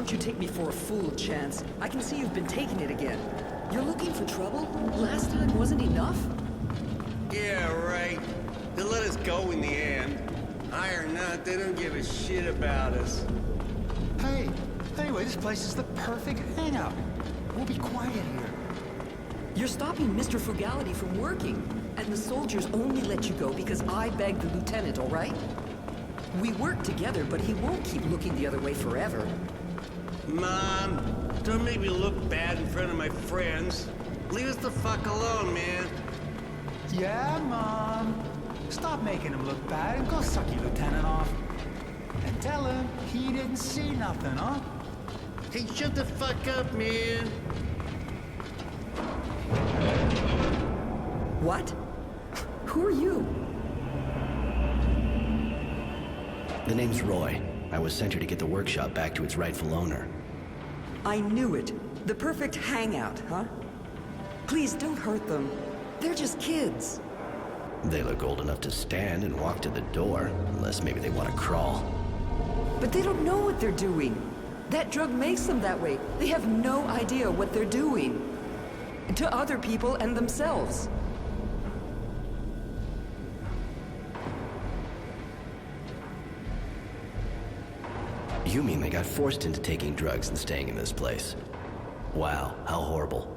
don't you take me for a fool, Chance. I can see you've been taking it again. You're looking for trouble? Last time wasn't enough? Yeah, right. They let us go in the end. High or not, they don't give a shit about us. Hey, anyway, this place is the perfect hangout. We'll be quiet here. You're stopping Mr. Frugality from working, and the soldiers only let you go because I begged the lieutenant, all right? We work together, but he won't keep looking the other way forever. Mom, don't make me look bad in front of my friends. Leave us the fuck alone, man. Yeah, Mom. Stop making him look bad and go suck your lieutenant off. And tell him he didn't see nothing, huh? Hey, shut the fuck up, man. What? Who are you? The name's Roy. I was sent here to get the workshop back to its rightful owner. I knew it. The perfect hangout, huh? Please don't hurt them. They're just kids. They look old enough to stand and walk to the door, unless maybe they want to crawl. But they don't know what they're doing. That drug makes them that way. They have no idea what they're doing. To other people and themselves. You mean they got forced into taking drugs and staying in this place? Wow, how horrible.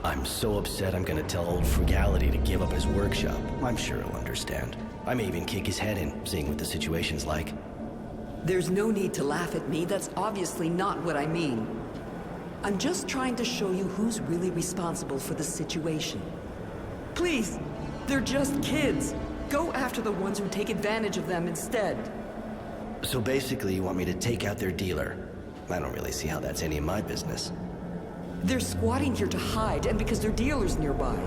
I'm so upset I'm gonna tell old Frugality to give up his workshop. I'm sure he'll understand. I may even kick his head in, seeing what the situation's like. There's no need to laugh at me. That's obviously not what I mean. I'm just trying to show you who's really responsible for the situation. Please, they're just kids. Go after the ones who take advantage of them instead. So basically you want me to take out their dealer? I don't really see how that's any of my business. They're squatting here to hide, and because their dealer's nearby.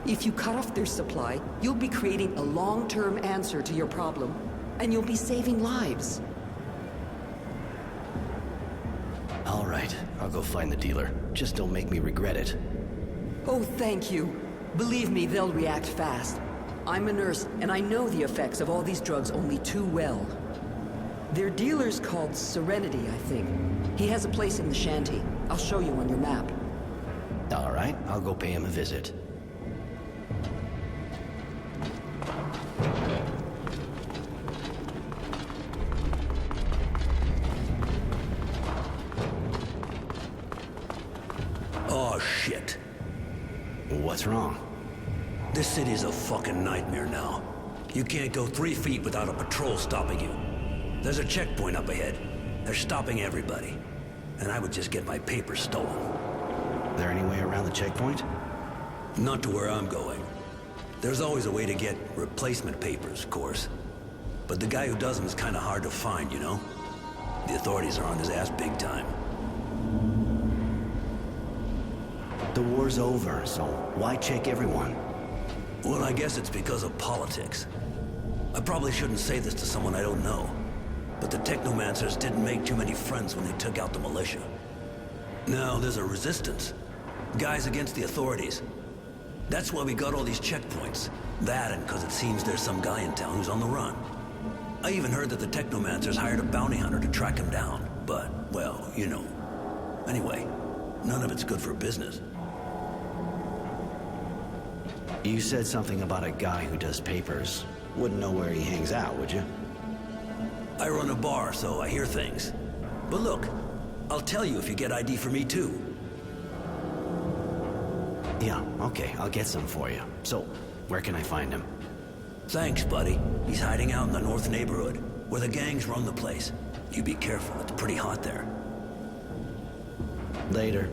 If you cut off their supply, you'll be creating a long-term answer to your problem, and you'll be saving lives. All right, I'll go find the dealer. Just don't make me regret it. Oh, thank you. Believe me, they'll react fast. I'm a nurse, and I know the effects of all these drugs only too well. Their dealer's called Serenity, I think. He has a place in the shanty. I'll show you on your map. All right, I'll go pay him a visit. Oh, shit. What's wrong? This city's a fucking nightmare now. You can't go 3 feet without a patrol stopping you. There's a checkpoint up ahead. They're stopping everybody. And I would just get my papers stolen. There any way around the checkpoint? Not to where I'm going. There's always a way to get replacement papers, of course. But the guy who does them is kind of hard to find, you know? The authorities are on his ass big time. The war's over, so why check everyone? Well, I guess it's because of politics. I probably shouldn't say this to someone I don't know, but the Technomancers didn't make too many friends when they took out the militia. Now there's a resistance. Guys against the authorities. That's why we got all these checkpoints. That and because it seems there's some guy in town who's on the run. I even heard that the Technomancers hired a bounty hunter to track him down, but, well, you know. Anyway, none of it's good for business. You said something about a guy who does papers. Wouldn't know where he hangs out, would you? I run a bar, so I hear things. But look, I'll tell you if you get ID for me too. Yeah, okay, I'll get some for you. So, where can I find him? Thanks, buddy. He's hiding out in the north neighborhood, where the gangs run the place. You be careful, it's pretty hot there. Later.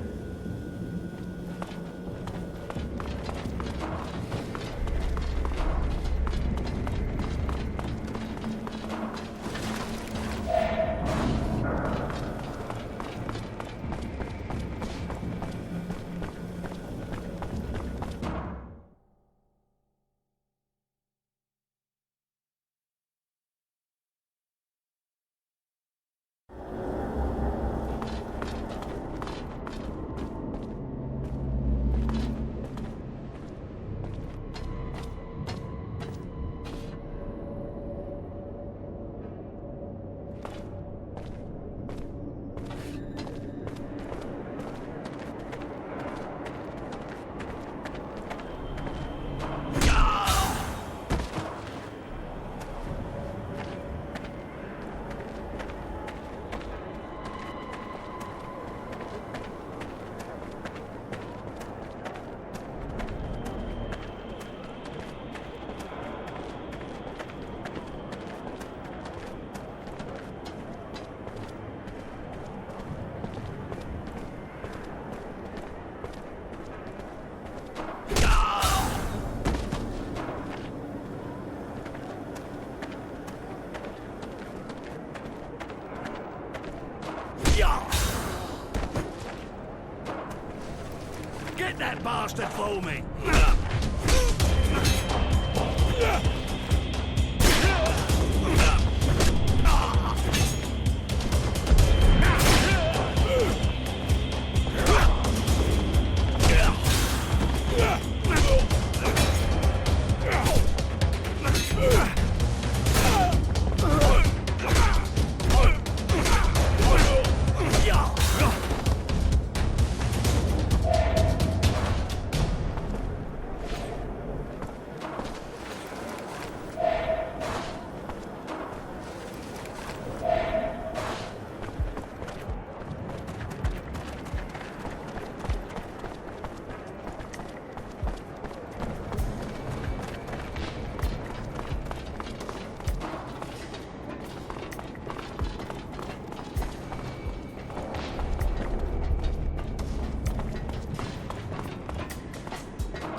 Get that bastard for me!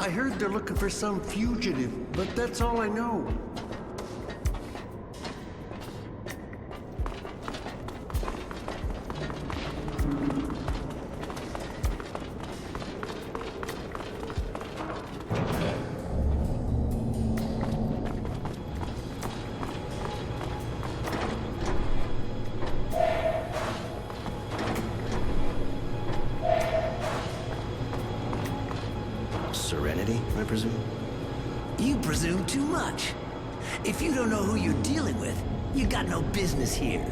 I heard they're looking for some fugitive, but that's all I know. Serenity, I presume? You presume too much. If you don't know who you're dealing with, you got no business here.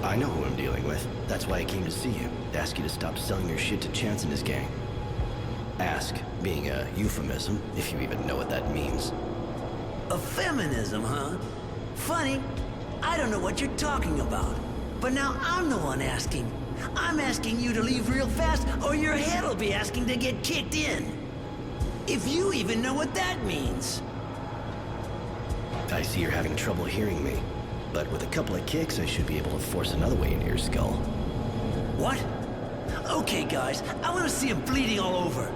I know who I'm dealing with. That's why I came to see you. To ask you to stop selling your shit to Chance and his gang. Ask being a euphemism, if you even know what that means. A feminism, huh? Funny. I don't know what you're talking about. But now I'm the one asking. I'm asking you to leave real fast, or your head'll be asking to get kicked in. If you even know what that means. I see you're having trouble hearing me. But with a couple of kicks, I should be able to force another way into your skull. What? Okay, guys, I want to see him bleeding all over.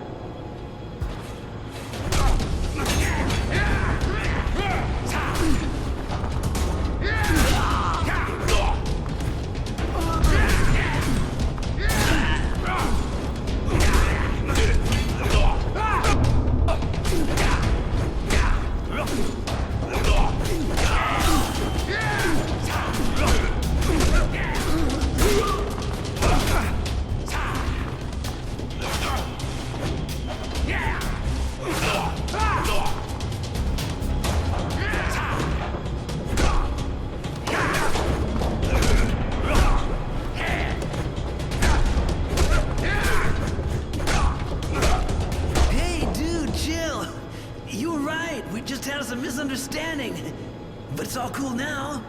But it's all cool now.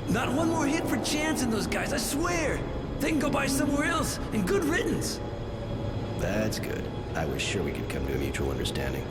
Not one more hit for Chance and those guys, I swear. They can go by somewhere else, and good riddance. That's good. I was sure we could come to a mutual understanding.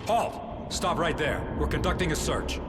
Halt! Stop right there. We're conducting a search.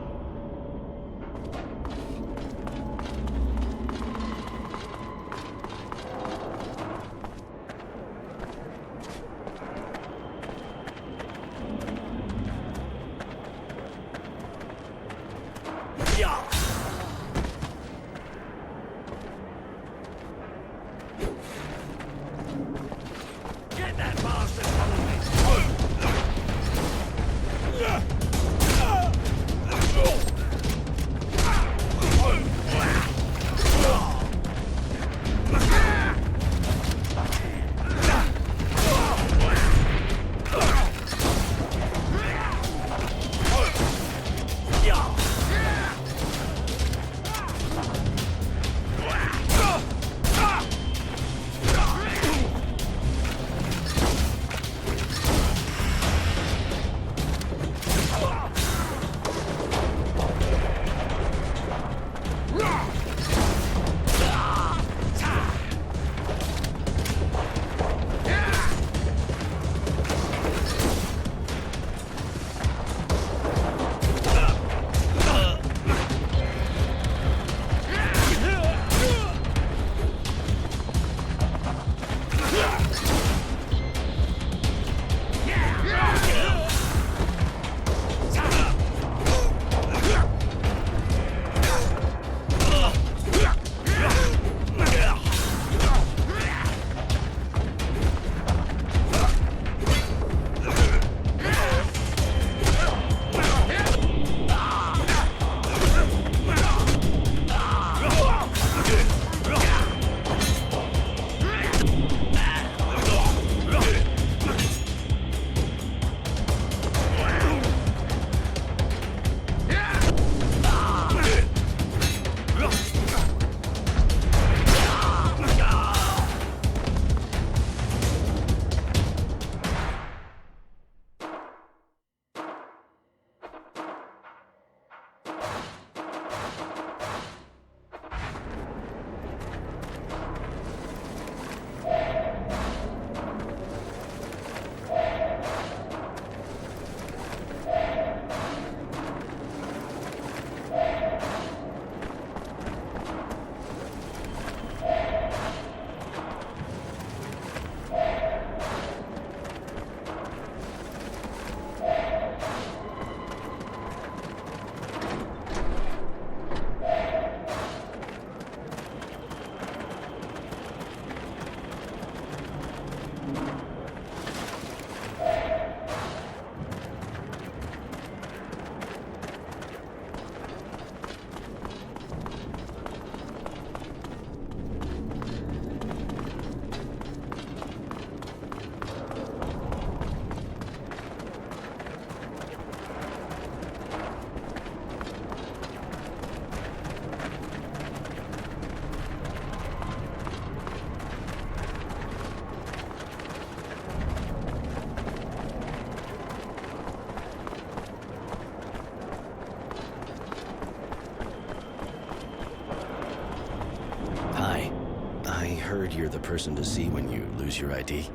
Heard you're the person to see when you lose your ID.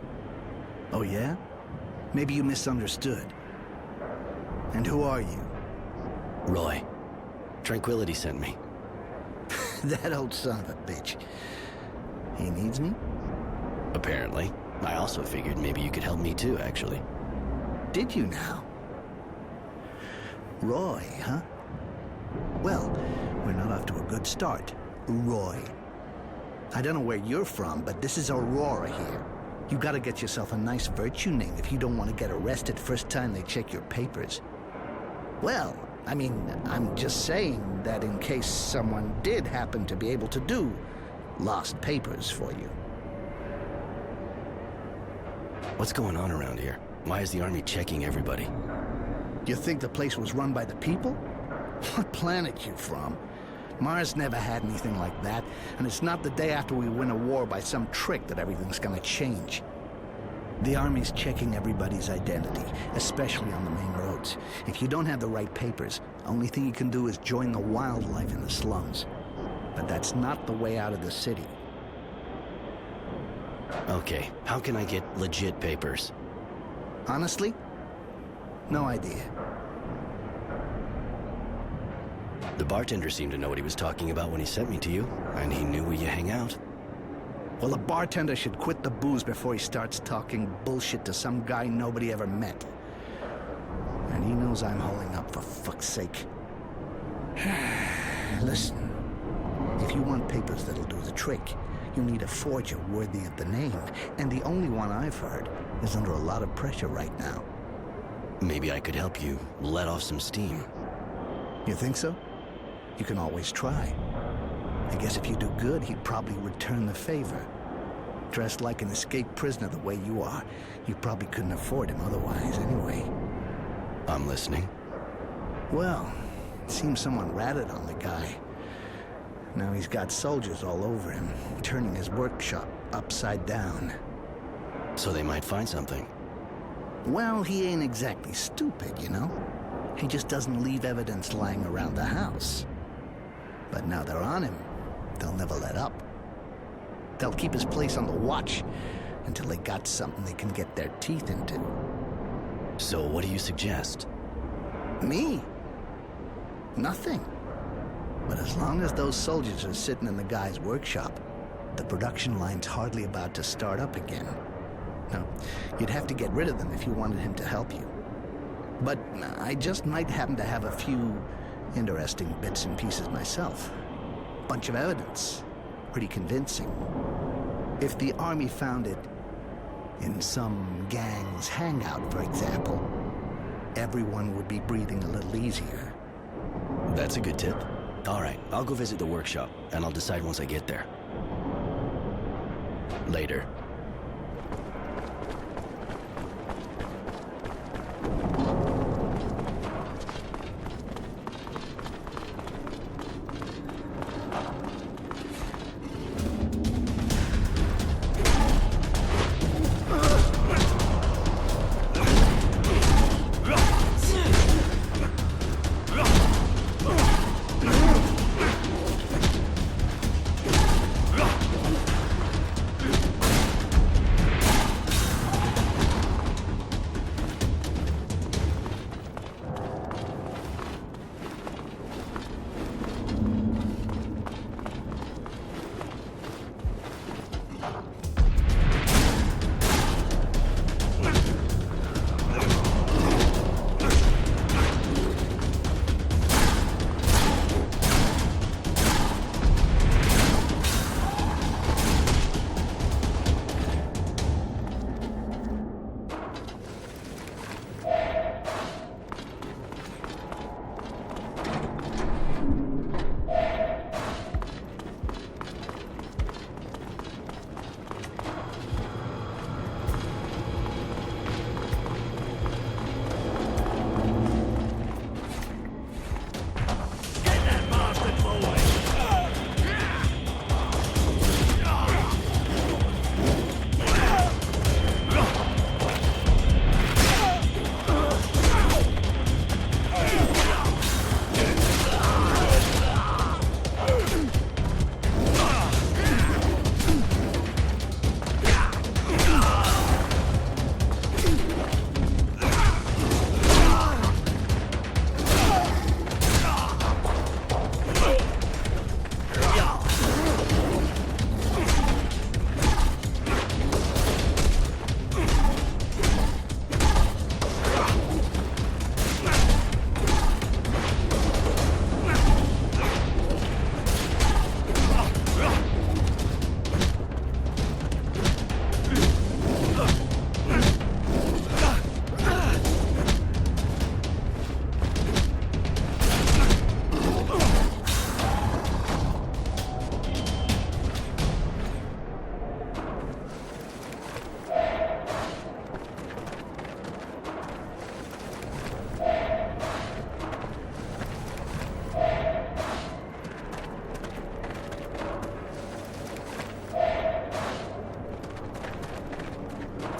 Oh, yeah? Maybe you misunderstood. And who are you? Roy. Tranquility sent me. That old son of a bitch. He needs me? Apparently. I also figured maybe you could help me too, actually. Did you now? Roy, huh? Well, we're not off to a good start. Roy. I don't know where you're from, but this is Aurora here. You gotta get yourself a nice virtue name if you don't want to get arrested first time they check your papers. Well, I mean, I'm just saying that in case someone did happen to be able to do lost papers for you. What's going on around here? Why is the army checking everybody? You think the place was run by the people? What planet you from? Mars never had anything like that, and it's not the day after we win a war by some trick that everything's gonna change. The Army's checking everybody's identity, especially on the main roads. If you don't have the right papers, only thing you can do is join the wildlife in the slums. But that's not the way out of the city. Okay, how can I get legit papers? Honestly, No idea. The bartender seemed to know what he was talking about when he sent me to you, and he knew where you hang out. Well, the bartender should quit the booze before he starts talking bullshit to some guy nobody ever met. And he knows I'm holding up, for fuck's sake. Listen, if you want papers that'll do the trick, you need a forger worthy of the name. And the only one I've heard is under a lot of pressure right now. Maybe I could help you let off some steam. You think so? You can always try. I guess if you do good, he'd probably return the favor. Dressed like an escaped prisoner the way you are, you probably couldn't afford him otherwise anyway. I'm listening. Well, it seems someone ratted on the guy. Now he's got soldiers all over him, turning his workshop upside down. So they might find something. Well, he ain't exactly stupid, you know? He just doesn't leave evidence lying around the house. But now they're on him, they'll never let up. They'll keep his place on the watch until they got something they can get their teeth into. So what do you suggest? Me? Nothing. But as long as those soldiers are sitting in the guy's workshop, the production line's hardly about to start up again. Now, you'd have to get rid of them if you wanted him to help you. But I just might happen to have a few interesting bits and pieces myself. Bunch of evidence. Pretty convincing. If the army found it in some gang's hangout, for example, everyone would be breathing a little easier. That's a good tip. All right, I'll go visit the workshop, and I'll decide once I get there. Later.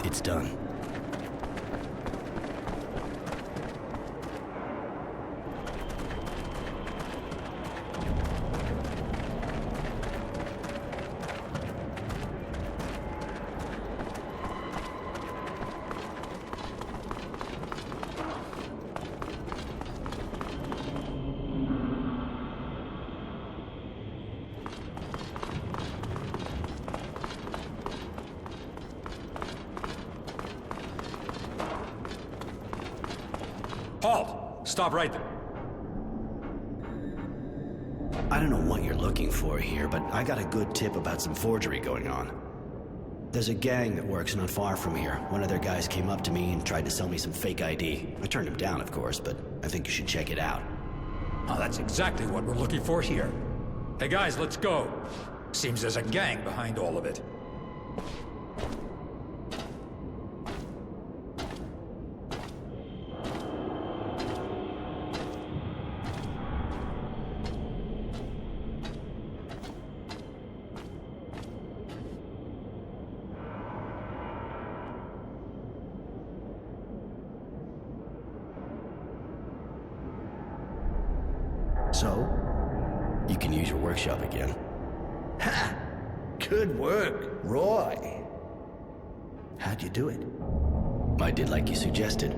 It's done. Halt! Stop right there. I don't know what you're looking for here, but I got a good tip about some forgery going on. There's a gang that works not far from here. One of their guys came up to me and tried to sell me some fake ID. I turned him down, of course, but I think you should check it out. Oh, that's exactly what we're looking for here. Hey guys, let's go. Seems there's a gang behind all of it. So, you can use your workshop again. Ha! Good work, Roy. How'd you do it? I did like you suggested.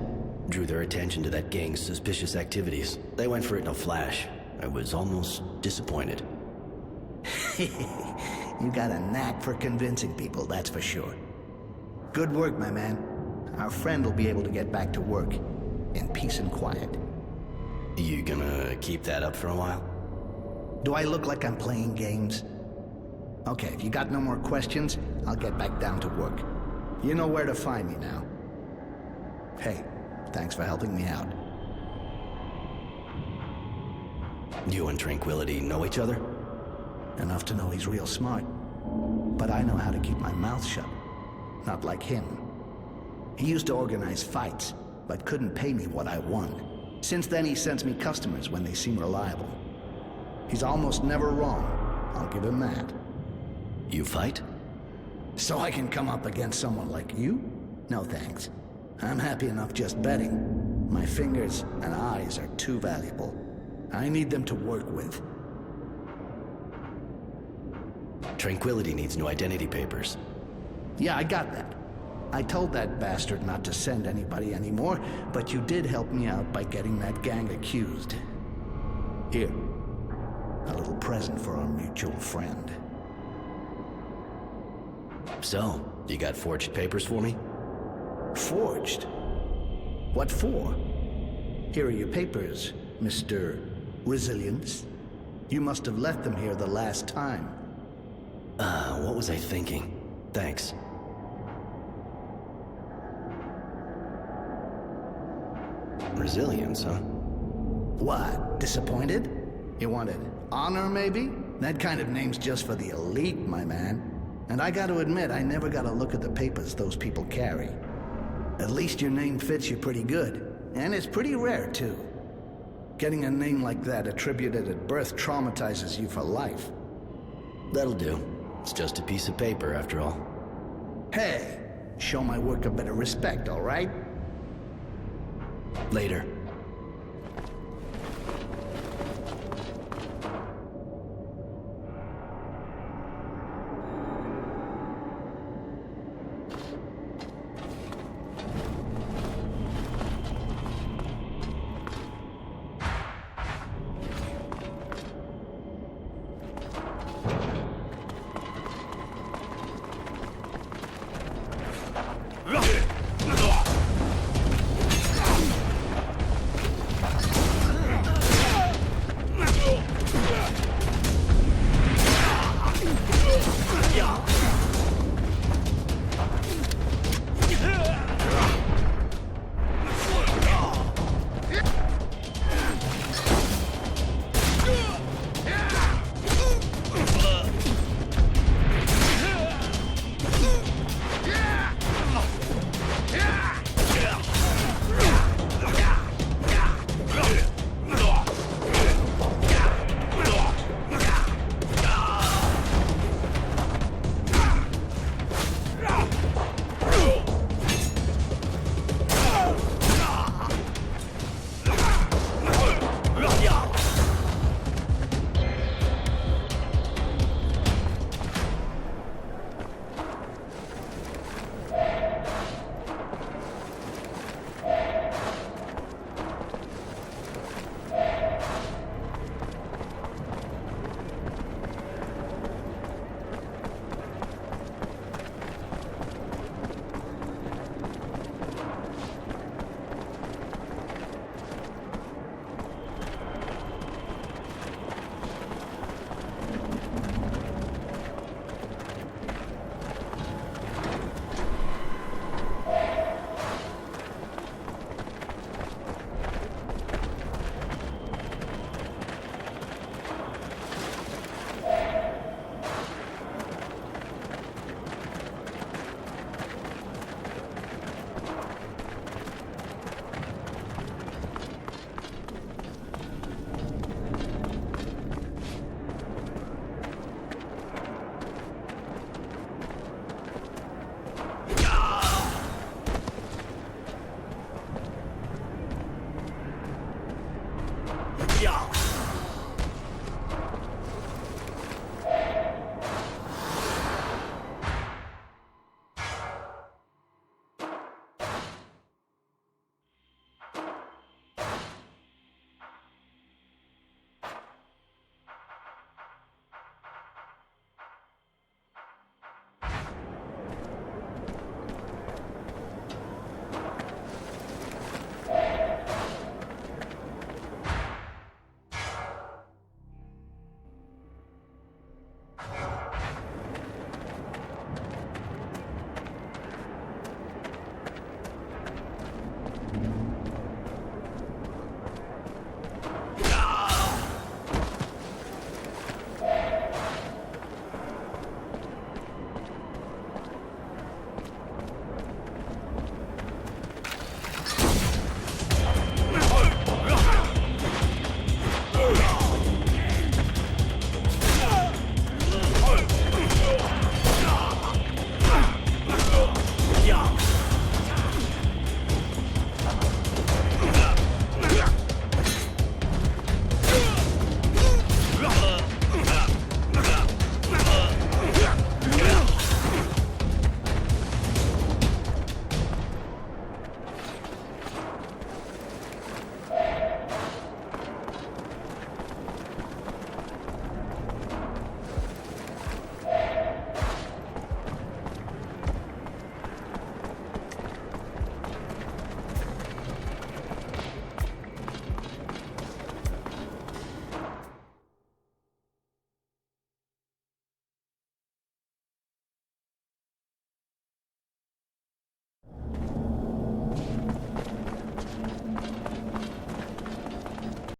Drew their attention to that gang's suspicious activities. They went for it in a flash. I was almost disappointed. You got a knack for convincing people, that's for sure. Good work, my man. Our friend will be able to get back to work in peace and quiet. You gonna keep that up for a while? Do I look like I'm playing games? Okay, if you got no more questions, I'll get back down to work. You know where to find me now. Hey, thanks for helping me out. You and Tranquility know each other? Enough to know he's real smart. But I know how to keep my mouth shut. Not like him. He used to organize fights, but couldn't pay me what I won. Since then, he sends me customers when they seem reliable. He's almost never wrong. I'll give him that. You fight? So I can come up against someone like you? No thanks. I'm happy enough just betting. My fingers and eyes are too valuable. I need them to work with. Tranquility needs new identity papers. Yeah, I got that. I told that bastard not to send anybody anymore, but you did help me out by getting that gang accused. Here, a little present for our mutual friend. So, you got forged papers for me? Forged? What for? Here are your papers, Mr. Resilience. You must have left them here the last time. What was I thinking? Thanks. Resilience, huh? What, disappointed? You wanted honor, maybe? That kind of name's just for the elite, my man. And I gotta admit, I never got a look at the papers those people carry. At least your name fits you pretty good. And it's pretty rare, too. Getting a name like that attributed at birth traumatizes you for life. That'll do. It's just a piece of paper, after all. Hey, show my work a bit of respect, all right? Later.